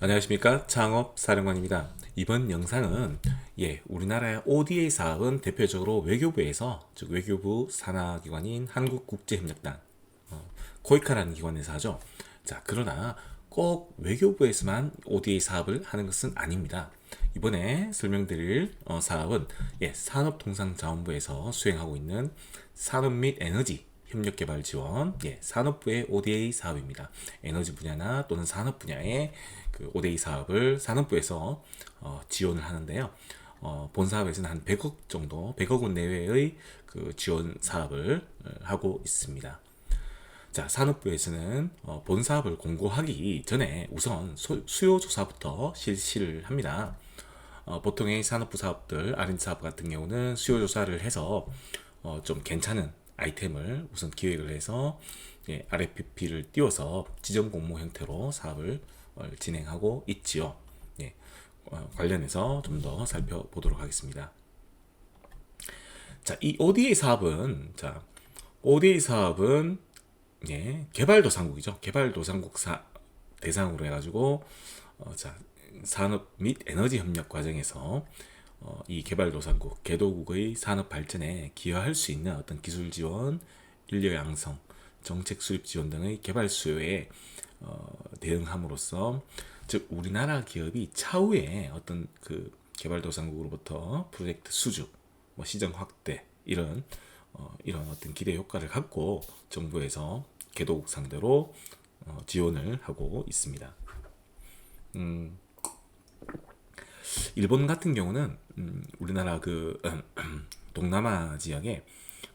안녕하십니까, 창업사령관입니다. 이번 영상은 우리나라의 ODA 사업은 대표적으로 외교부에서, 즉 외교부 산하기관인 한국국제협력단 코이카라는 기관에서 하죠. 자, 그러나 꼭 외교부에서만 ODA 사업을 하는 것은 아닙니다. 이번에 설명드릴 사업은 산업통상자원부에서 수행하고 있는 산업 및 에너지 협력개발 지원, 산업부의 ODA 사업입니다. 에너지 분야나 또는 산업 분야의 그 ODA 사업을 산업부에서 지원을 하는데요. 본 사업에서는 한 100억 정도, 100억 원 내외의 그 지원 사업을 하고 있습니다. 자, 산업부에서는 본 사업을 공고하기 전에 우선 수요 조사부터 실시를 합니다. 보통의 산업부 사업들, R&D 사업 같은 경우는 수요 조사를 해서 좀 괜찮은 아이템을 우선 기획을 해서 RFP를 띄워서 지정 공모 형태로 사업을 진행하고 있지요. 관련해서 좀 더 살펴보도록 하겠습니다. 자, 이 ODA 사업은 개발도상국이죠. 개발도상국 대상으로 해가지고 자, 산업 및 에너지 협력 과정에서 이 개발도상국, 개도국의 산업 발전에 기여할 수 있는 어떤 기술 지원, 인력 양성, 정책 수립 지원 등의 개발 수요에 대응함으로써, 즉 우리나라 기업이 차후에 어떤 그 개발도상국으로부터 프로젝트 수주, 시장 확대 이런 어떤 기대 효과를 갖고 정부에서 개도국 상대로 지원을 하고 있습니다. 일본 같은 경우는 우리나라 그 동남아 지역에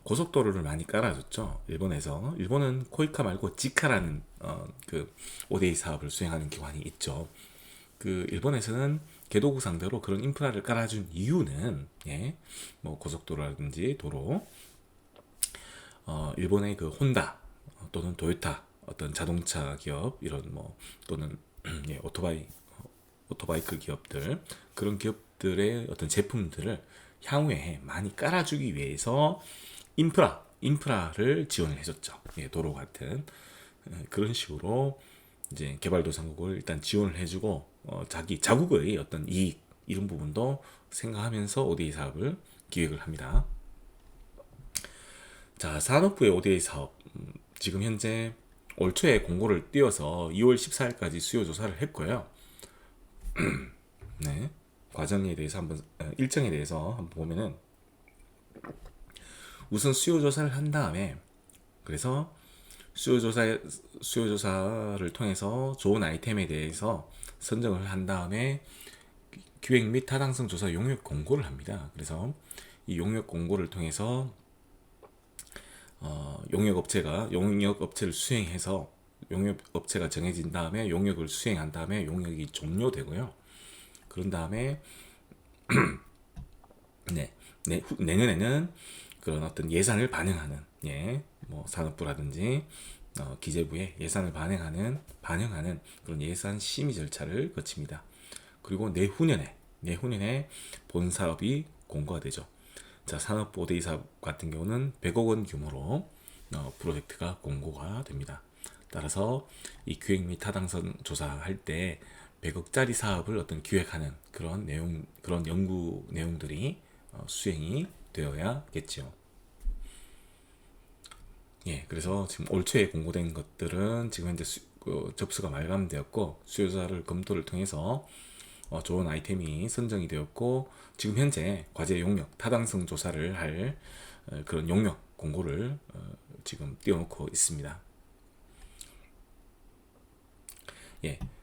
고속도로를 많이 깔아줬죠. 일본은 코이카 말고 지카라는 그 ODA 사업을 수행하는 기관이 있죠. 그 일본에서는 개도국 상대로 그런 인프라를 깔아준 이유는 뭐 고속도로라든지 도로, 일본의 그 혼다 또는 도요타 어떤 자동차 기업 이런 또는 오토바이크 기업들, 그런 기업들의 어떤 제품들을 향후에 많이 깔아주기 위해서 인프라를 지원을 해줬죠. 도로 같은 그런 식으로 이제 개발도상국을 일단 지원을 해주고 자기 자국의 어떤 이익 이런 부분도 생각하면서 ODA 사업을 기획을 합니다. 자, 산업부의 ODA 사업, 지금 현재 올 초에 공고를 띄워서 2월 14일까지 수요 조사를 했고요. 네, 과정에 대해서 일정에 대해서 한번 보면은, 우선 수요 조사를 한 다음에, 그래서 수요 조사를 통해서 좋은 아이템에 대해서 선정을 한 다음에 기획 및 타당성 조사 용역 공고를 합니다. 그래서 이 용역 공고를 통해서 용역 업체를 수행해서, 용역 업체가 정해진 다음에 용역을 수행한 다음에 용역이 종료되고요. 그런 다음에 내년에는 그런 어떤 예산을 반영하는, 산업부라든지 기재부에 예산을 반영하는 그런 예산 심의 절차를 거칩니다. 그리고 내후년에 본 사업이 공고가 되죠. 자, 산업부 ODA 사업 같은 경우는 100억 원 규모로 프로젝트가 공고가 됩니다. 따라서 이 기획 및 타당성 조사할 때 100억짜리 사업을 어떤 기획하는 그런 연구 내용들이 수행이 되어야겠죠. 그래서 지금 올 초에 공고된 것들은 지금 현재 접수가 마감되었고, 수요자를 검토를 통해서 좋은 아이템이 선정이 되었고, 지금 현재 과제 용역 타당성 조사를 할 그런 용역 공고를 지금 띄워놓고 있습니다.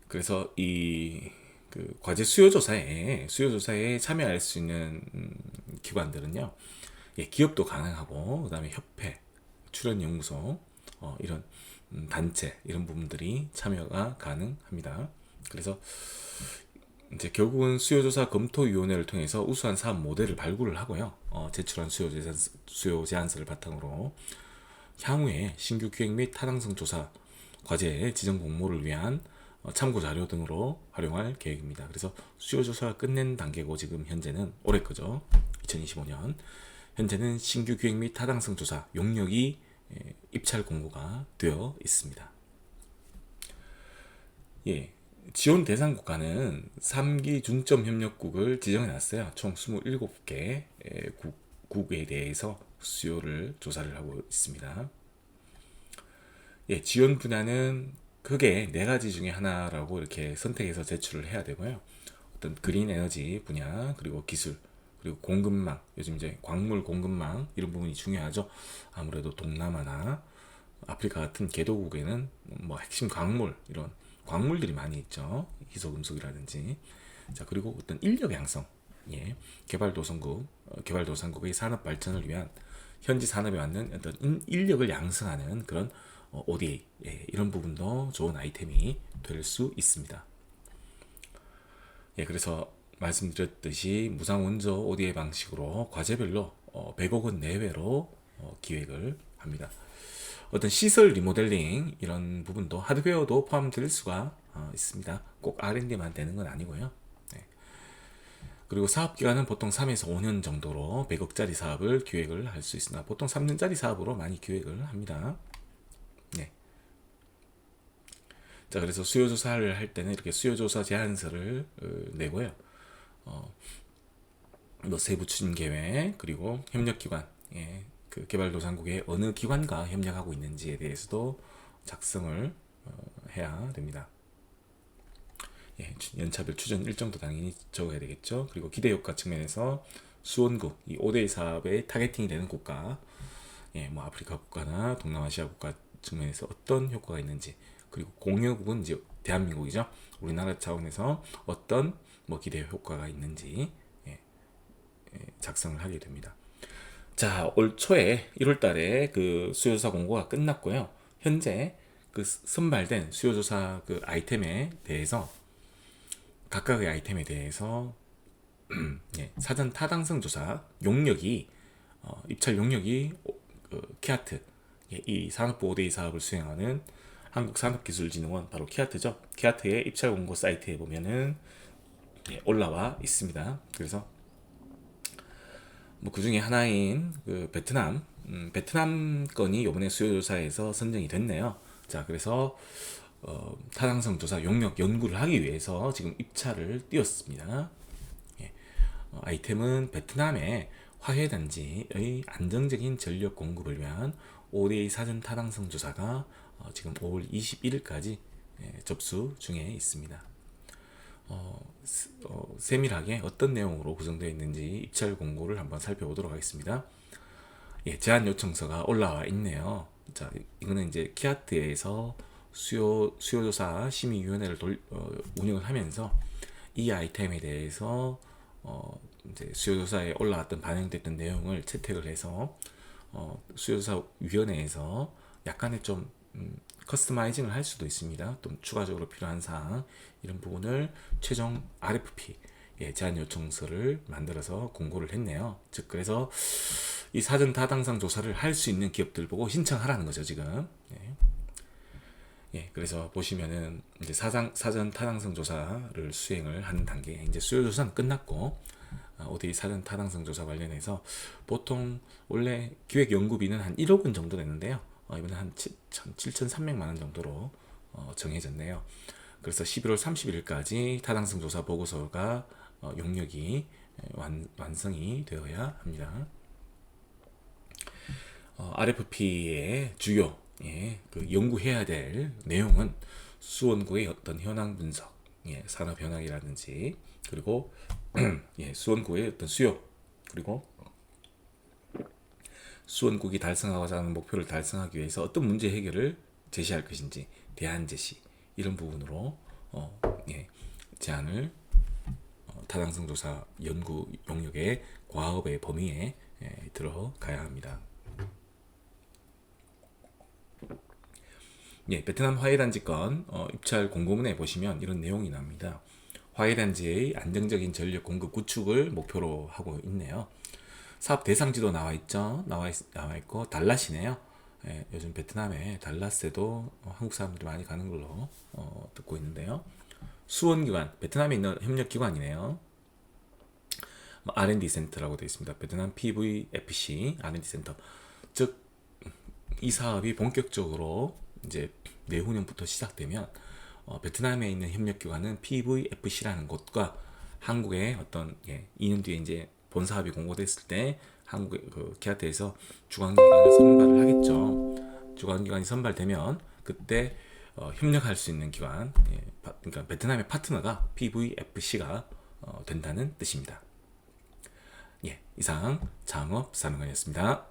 그래서 이 그 과제 수요조사에 참여할 수 있는 기관들은요, 기업도 가능하고, 그다음에 협회, 출연연구소, 이런 단체 이런 부분들이 참여가 가능합니다. 그래서 이제 결국은 수요조사 검토위원회를 통해서 우수한 사업 모델을 발굴을 하고요. 제출한 수요 제안서를 바탕으로 향후에 신규 기획 및 타당성 조사 과제 지정 공모를 위한 참고 자료 등으로 활용할 계획입니다. 그래서 수요 조사가 끝낸 단계고, 지금 현재는 올해 거죠. 2025년 현재는 신규 기획 및 타당성 조사 용역이 입찰 공고가 되어 있습니다. 지원 대상 국가는 3기 중점 협력국을 지정해 놨어요. 총 27개 국에 대해서 수요를 조사를 하고 있습니다. 예, 지원 분야는 크게 네 가지 중에 하나라고 이렇게 선택해서 제출을 해야 되고요. 어떤 그린 에너지 분야, 그리고 기술, 그리고 공급망, 요즘 이제 광물 공급망 이런 부분이 중요하죠. 아무래도 동남아나 아프리카 같은 개도국에는 뭐 핵심 광물 이런 광물들이 많이 있죠. 희소금속이라든지. 자, 그리고 어떤 인력 양성, 예, 개발도상국의 산업 발전을 위한 현지 산업에 맞는 어떤 인력을 양성하는 그런 ODA, 예, 이런 부분도 좋은 아이템이 될 수 있습니다. 예, 그래서 말씀드렸듯이 무상원조 ODA 방식으로 과제별로 100억 원 내외로 기획을 합니다. 어떤 시설 리모델링 이런 부분도 하드웨어도 포함될 수가 있습니다. 꼭 R&D만 되는 건 아니고요. 네. 그리고 사업 기간은 보통 3에서 5년 정도로 100억짜리 사업을 기획을 할 수 있습니다. 보통 3년짜리 사업으로 많이 기획을 합니다. 네. 자, 그래서 수요 조사를 할 때는 이렇게 수요 조사 제안서를 내고요. 뭐 세부 추진 계획, 그리고 협력 기관, 예, 그 개발도상국의 어느 기관과 협력하고 있는지에 대해서도 작성을 해야 됩니다. 예, 연차별 추전 일정도 당연히 적어야 되겠죠. 그리고 기대 효과 측면에서 수원국, 이 5대 사업의 타겟팅이 되는 국가, 예, 뭐 아프리카 국가나 동남아시아 국가 측면에서 어떤 효과가 있는지, 그리고 공여국은 이제 대한민국이죠. 우리나라 차원에서 어떤 뭐 기대 효과가 있는지 작성을 하게 됩니다. 자, 올 초에 1월 달에 그 수요조사 공고가 끝났고요. 현재 그 선발된 수요조사 그 아이템에 대해서 각각의 아이템에 대해서 예, 사전 타당성 조사 용역이 입찰 용역이 키아트, 예, 이 산업부 5대2 사업을 수행하는 한국산업기술진흥원, 바로 키아트죠. 키아트의 입찰 공고 사이트에 보면은 예, 올라와 있습니다. 그래서 뭐 그 중에 하나인 그 베트남 건이 이번에 수요조사에서 선정이 됐네요. 자, 그래서 타당성 조사 용역 연구를 하기 위해서 지금 입찰을 띄웠습니다. 예. 아이템은 베트남의 화훼단지의 안정적인 전력 공급을 위한 5대2 사전 타당성 조사가 지금 5월 21일까지 접수 중에 있습니다. 세밀하게 어떤 내용으로 구성되어 있는지 입찰 공고를 한번 살펴보도록 하겠습니다. 예, 제안 요청서가 올라와 있네요. 자, 이거는 이제 키아트에서 수요조사 심의위원회를 운영을 하면서 이 아이템에 대해서 이제 수요조사에 올라왔던 반영됐던 내용을 채택을 해서 수요조사 위원회에서 약간의 좀 커스터마이징을 할 수도 있습니다. 또 추가적으로 필요한 사항 이런 부분을 최종 RFP, 예, 제안 요청서를 만들어서 공고를 했네요. 즉 그래서 이 사전 타당성 조사를 할 수 있는 기업들 보고 신청하라는 거죠 지금. 예. 예, 그래서 보시면은 이제 사전 타당성 조사를 수행을 하는 단계, 이제 수요 조사는 끝났고 어디 사전 타당성 조사 관련해서 보통 원래 기획 연구비는 한 1억 원 정도 되는데요. 이번에 한 7,300만 원 정도로 정해졌네요. 그래서 11월 31일까지 타당성 조사 보고서가 용역이 완성이 되어야 합니다. RFP의 주요 그 연구해야 될 내용은 수원구의 어떤 현황 분석, 산업 현황이라든지, 그리고 수원구의 어떤 수요, 그리고 수원국이 달성하고자 하는 목표를 달성하기 위해서 어떤 문제 해결을 제시할 것인지 대안 제시 이런 부분으로 제안을 타당성 조사 연구 용역의 과업의 범위에 들어가야 합니다. 예, 베트남 화훼단지 건 입찰 공고문에 보시면 이런 내용이 납니다. 화훼단지의 안정적인 전력 공급 구축을 목표로 하고 있네요. 사업 대상지도 나와 있죠. 나와 있고 달랏이네요. 예, 요즘 베트남에 달랏에도 한국 사람들이 많이 가는 걸로 듣고 있는데요. 수원기관, 베트남에 있는 협력기관이네요. R&D 센터라고 되어 있습니다. 베트남 PVFC R&D 센터. 즉 이 사업이 본격적으로 이제 내후년부터 시작되면 베트남에 있는 협력기관은 PVFC라는 곳과 한국의 어떤 2년 뒤에 이제 본 사업이 공고됐을 때 한국의 그 기아트에서 주관기관을 선발을 하겠죠. 주관기관이 선발되면 그때 협력할 수 있는 기관, 그러니까 베트남의 파트너가 PVFC가 된다는 뜻입니다. 이상 창업사령관이었습니다.